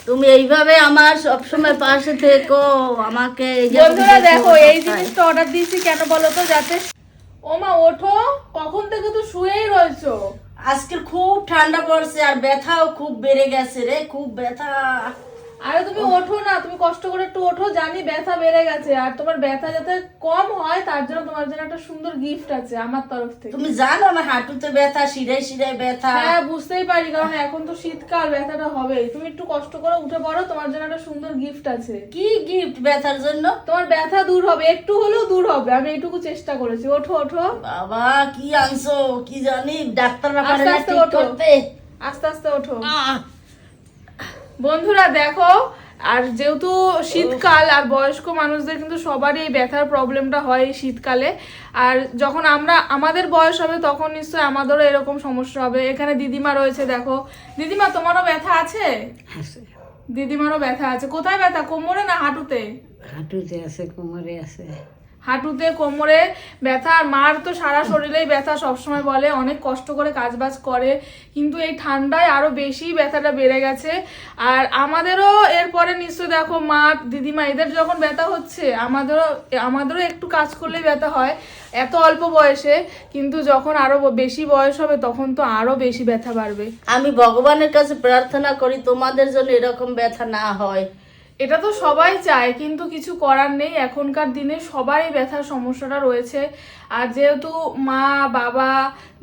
তুমি এইভাবে আমার সবসময় পাশে থেকো আমাকে। বন্ধুরা দেখো এই জিনিসটা অর্ডার দিয়েছি কেন বলো তো, যাতে ও মা ওঠো, কখন থেকে তো শুয়েই রয়েছো। আজকে খুব ঠান্ডা পড়ছে আর ব্যথাও খুব বেড়ে গেছে রে, খুব ব্যথা। আরে তুমি ওঠো না, তুমি কষ্ট করে একটু ওঠো, জানি ব্যথা বেড়ে গেছে, আর তোমার ব্যথা যাতে কম হয় তার জন্য তোমার জন্য একটা সুন্দর গিফট আছে আমার তরফ থেকে। তুমি জানো আমার হাঁটুতে ব্যথা, শিরায় শিরায় ব্যথা। হ্যাঁ বুঝতেই পারি, কারণ এখন তো শীতকাল, ব্যথাটা হবে। তুমি একটু কষ্ট করে উঠে পড়ো, তোমার জন্য একটা সুন্দর গিফট আছে। কি গিফট ব্যথার জন্য? তোমার ব্যথা দূর হবে, একটু হলেও দূর হবে, আমি এইটুকু চেষ্টা করেছি। ওঠো ওঠো। বাবা কি আনছো কি জানি, ডাক্তাররা পারে আস্তে না আস্তে ঠিক ওঠো। করতে। আস্তে আস্তে ওঠো। বন্ধুরা দেখো, আর যেহেতু শীতকাল আর বয়স্ক মানুষদের কিন্তু সবারই এই ব্যথার প্রবলেমটা হয় এই শীতকালে। আর যখন আমাদের বয়স হবে তখন নিশ্চয়ই আমাদেরও এরকম সমস্যা হবে। এখানে দিদিমা রয়েছে, দেখো দিদিমা তোমারও ব্যথা আছে? দিদিমারও ব্যথা আছে। কোথায় ব্যথা, কোমরে না হাঁটুতে? হাঁটুতে আছে, কোমরে আছে। হাঁটুতে কোমরে ব্যথা। আর মার তো সারা শরীরেই ব্যথা, সবসময় বলে অনেক কষ্ট করে কাজবাজ করে, কিন্তু এই ঠান্ডায় আরো বেশি ব্যথাটা বেড়ে গেছে। আর আমাদেরও এরপরে নিশ্চয় দেখো মা দিদিমা এদের যখন ব্যথা হচ্ছে, আমাদেরও একটু কাজ করলেই ব্যথা হয় এত অল্প বয়সে, কিন্তু যখন আরো বেশি বয়স হবে তখন তো আরো বেশি ব্যথা বাড়বে। আমি ভগবানের কাছে প্রার্থনা করি তোমাদের জন্য এরকম ব্যথা না হয়। এটা তো সবাই চায়, কিন্তু কিছু করার নেই, এখনকার দিনে সবাই ব্যথার সমস্যাটা রয়েছে। আর যেহেতু মা বাবা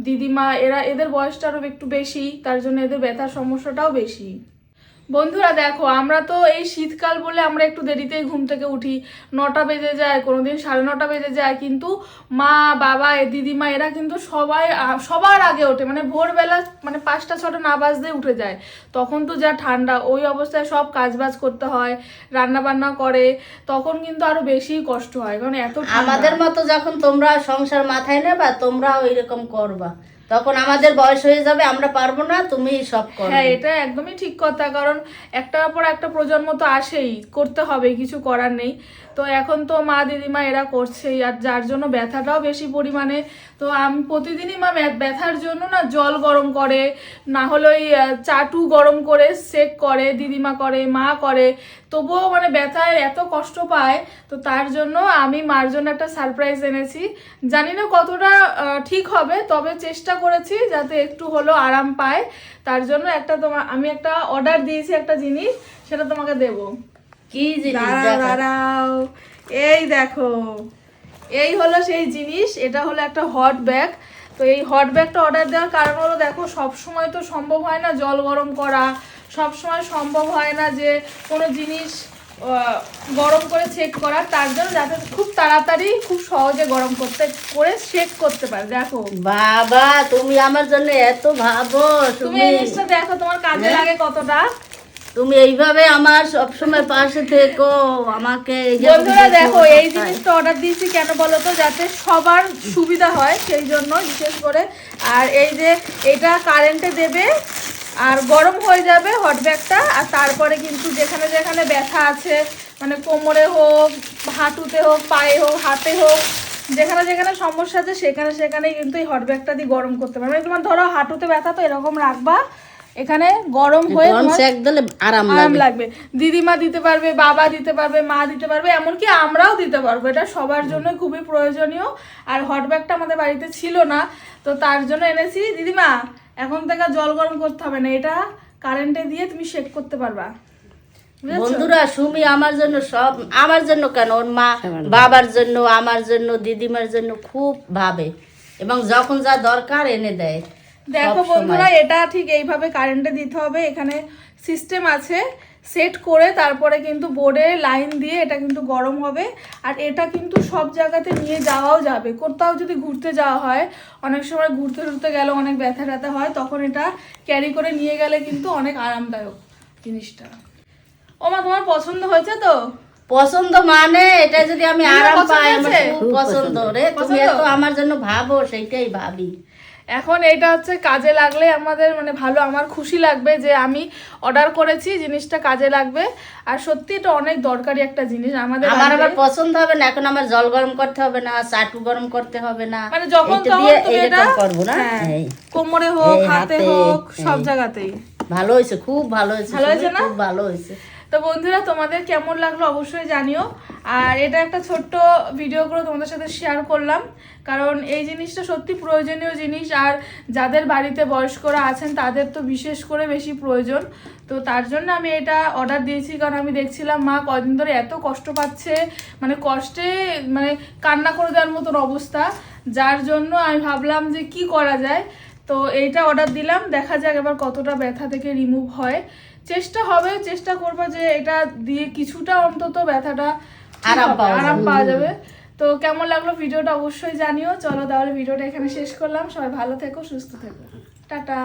দিদিমা এদের বয়সটা আরো একটু বেশি, তার জন্য এদের ব্যথার সমস্যাটাও বেশি। বন্ধুরা দেখো, আমরা তো এই শীতকাল বলে আমরা একটু দেরিতেই ঘুম থেকে উঠি, 9টা বেজে যায়, কোনোদিন 9:30 বেজে যায়, কিন্তু মা বাবা দিদিমা এরা কিন্তু সবার আগে ওঠে, মানে ভোরবেলা, মানে 5টা 6টা না বাজতে উঠে যায়। তখন তো যা ঠান্ডা, ওই অবস্থায় সব কাজবাজ করতে হয়, রান্না বান্না করে, তখন কিন্তু আরো বেশি কষ্ট হয়, কারণ এত ঠান্ডা। আমাদের মতো যখন তোমরা সংসার মাথায় নেবা তোমরাও এরকম করবা, তখন আমাদের বয়স হয়ে যাবে, আমরা পারবো না, তুমি সব করো। হ্যাঁ এটা একদমই ঠিক কথা, কারণ একটার পর একটা প্রজন্ম তো আসেই, করতে হবে, কিছু করার নেই। তো এখন তো মা দিদিমা এরা করছেই, আর যার জন্য ব্যথাটাও বেশি পরিমাণে। তো আমি প্রতিদিনই মা ব্যথার জন্য না জল গরম করে, না হলে ওই চাটু গরম করে সেক করে, দিদিমা করে, মা করে, তবুও মানে ব্যথায় এত কষ্ট পায়। তো তার জন্য আমি মার জন্য একটা সারপ্রাইজ এনেছি, জানি না কতটা ঠিক হবে, তবে চেষ্টা করেছি যাতে একটু হলেও আরাম পায়। তার জন্য আমি একটা অর্ডার দিয়েছি একটা জিনিস, সেটা তোমাকে দেবো। কি জিনিস? দাঁড়াও, এই দেখো, এই হলো সেই জিনিস। এটা হলো একটা হট ব্যাগ। তো এই হট ব্যাগটা অর্ডার দেওয়ার কারণ হলো, দেখো সব সময় তো সম্ভব হয় না জল গরম করা, সব সময় সম্ভব হয় না যে কোনো জিনিস গরম করে চেক করা, তার জন্য যাতে খুব তাড়াতাড়ি খুব সহজে গরম করে চেক করতে পারে। দেখো বাবা তুমি আমার জন্য এত ভাবো, তুমি এই জিনিসটা দেখো তোমার কাজে লাগে কতটা। তুমি এইভাবে আমার সবসময় পাশে থেকো আমাকে। বন্ধুরা দেখো এই জিনিসটা অর্ডার দিয়েছি কেন বলো তো, যাতে সবার সুবিধা হয় সেই জন্য বিশেষ করে। আর এই যে এটা কারেন্টে দেবে আর গরম হয়ে যাবে হট ব্যাগটা, আর তারপরে কিন্তু যেখানে যেখানে ব্যথা আছে, মানে কোমরে হোক, হাঁটুতে হোক, পায়ে হোক, হাতে হোক, যেখানে যেখানে সমস্যা আছে সেখানে সেখানে কিন্তু এই হট ব্যাগটা দিয়ে গরম করতে পারবে। মানে তোমার ধরো হাঁটুতে ব্যথা, তো এরকম রাখবা, এখানে গরম হয়ে আরাম লাগবে। দিদিমা দিতে পারবে, বাবা দিতে পারবে, মা দিতে পারবে, এমনকি আমরাও দিতে পারবো। এটা সবার জন্য খুবই প্রয়োজনীয়। আর হট ব্যাগটা আমাদের বাড়িতে ছিল না, তো তার জন্য এনেছি। দিদিমা এখন থেকে জল গরম করতে হবে না, এটা কারেন্টে দিয়ে তুমি সেক করতে পারবা। বন্ধুরা সুমি আমার জন্য সব, আমার জন্য কেন, ওর মা বাবার জন্য, আমার জন্য, দিদিমার জন্য খুব ভাবে, এবং যখন যা দরকার এনে দেয়। দেখো বন্ধুরা, এটা ঠিক এইভাবে কারেন্টে দিতে হবে, এখানে সিস্টেম আছে, সেট করে তারপরে কিন্তু বোর্ডে লাইন দিয়ে এটা কিন্তু গরম হবে। আর এটা কিন্তু সব জায়গাতে নিয়ে যাওয়াও যাবে, কোথাও যদি ঘুরতে যাওয়া হয়, অনেক সময় ঘুরতে গেলে অনেক ব্যথা ট্যাথা হয়, তখন এটা ক্যারি করে নিয়ে গেলে কিন্তু অনেক আরামদায়ক জিনিসটা। ও মা তোমার পছন্দ হয়েছে তো? পছন্দ মানে এটা যদি আমি আরাম পাই, আমার খুব পছন্দ রে। তুমি এত আমার জন্য ভাবো, সেইটাই ভাবি। এখন এটা হচ্ছে কাজে লাগলে আমাদের মানে ভালো, আমার খুশি লাগবে যে আমি অর্ডার করেছি, জিনিসটা কাজে লাগবে। আর সত্যি এটা অনেক দরকারি একটা জিনিস আমাদের। আমার পছন্দ হবে না, এখন আমার জল গরম করতে হবে না, চাটু গরম করতে হবে না, মানে যখন তখন তুমি এটা করবো না, কোমরে হোক, হাতে হোক, সব জায়গাতেই। ভালো হয়েছে, খুব ভালো হয়েছে, ভালো হয়েছে সুমি, না? খুব ভালো হয়েছে। তো বন্ধুরা তোমাদের কেমন লাগলো অবশ্যই জানিও। আর এটা একটা ছোট্ট ভিডিও করে তোমাদের সাথে শেয়ার করলাম, কারণ এই জিনিসটা সত্যি প্রয়োজনীয় জিনিস। আর যাদের বাড়িতে বয়স্করা আছেন তাদের তো বিশেষ করে বেশি প্রয়োজন। তো তার জন্য আমি এটা অর্ডার দিয়েছি, কারণ আমি দেখছিলাম মা কদিন ধরে এত কষ্ট পাচ্ছে, মানে কষ্টে মানে কান্না করে দেওয়ার মতন অবস্থা, যার জন্য আমি ভাবলাম যে কি করা যায়। তো এইটা অর্ডার দিলাম, দেখা যাক এবার কতটা ব্যথা থেকে রিমুভ হয়। চেষ্টা করবো যে এটা দিয়ে কিছুটা অন্তত ব্যথাটা আরাম পাওয়া যাবে। তো কেমন লাগলো ভিডিওটা অবশ্যই জানিও। চলো তাহলে ভিডিওটা এখানে শেষ করলাম। সবাই ভালো থেকো, সুস্থ থেকো, টাটা।